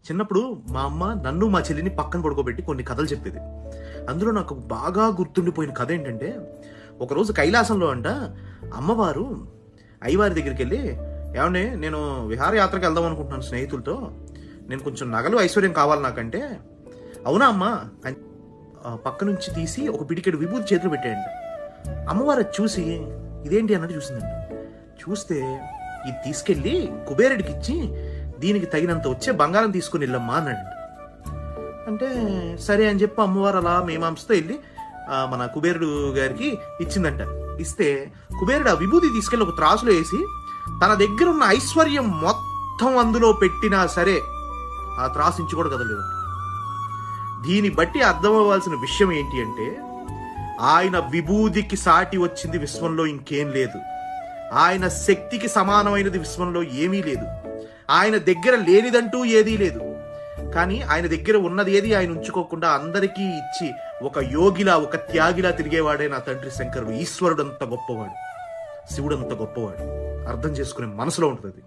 చిన్నప్పుడు మా అమ్మ నన్ను మా చెల్లిని పక్కన పడుకోబెట్టి కొన్ని కథలు చెప్పేది. అందులో నాకు బాగా గుర్తుండిపోయిన కథ ఏంటంటే, ఒకరోజు కైలాసంలో అంట అమ్మవారు అయ్యవారి దగ్గరికి వెళ్ళి, ఏమండి నేను విహారయాత్రకు వెళ్దాం అనుకుంటున్నాను స్నేహితులతో, నేను కొంచెం నగలు ఐశ్వర్యం కావాలి నాకంటే, అవునా అమ్మా అని పక్క నుంచి తీసి ఒక పిడికెడు విభూతి చేతులు పెట్టాయండి. అమ్మవారు అది చూసి ఇదేంటి అన్నట్టు చూసిందండి. చూస్తే ఇది తీసుకెళ్ళి కుబేరుడికి ఇచ్చి దీనికి తగినంత వచ్చే బంగారం తీసుకుని వెళ్ళమ్మా అన్నాడు. అంటే సరే అని చెప్పి అమ్మవారు అలా మేమాంసతో వెళ్ళి మన కుబేరుడు గారికి ఇచ్చిందంట. ఇస్తే కుబేరుడు ఆ విభూతి తీసుకెళ్ళి ఒక త్రాసులో వేసి తన దగ్గర ఉన్న ఐశ్వర్యం మొత్తం అందులో పెట్టినా సరే ఆ త్రాసు ఇంచు కూడా కదలేదు. దీన్ని బట్టి అర్థం అవ్వాల్సిన విషయం ఏంటి అంటే, ఆయన విభూతికి సాటి వచ్చింది విశ్వంలో ఇంకేం లేదు. ఆయన శక్తికి సమానమైనది విశ్వంలో ఏమీ లేదు. ఆయన దగ్గర లేనిదంటూ ఏదీ లేదు. కానీ ఆయన దగ్గర ఉన్నది ఏది ఆయన ఉంచుకోకుండా అందరికీ ఇచ్చి ఒక యోగిలా, ఒక త్యాగిలా తిరిగేవాడే నా తండ్రి శంకరుడు. ఈశ్వరుడు అంత గొప్పవాడు, శివుడు అంత గొప్పవాడు. అర్థం చేసుకునే మనసులో ఉంటుంది.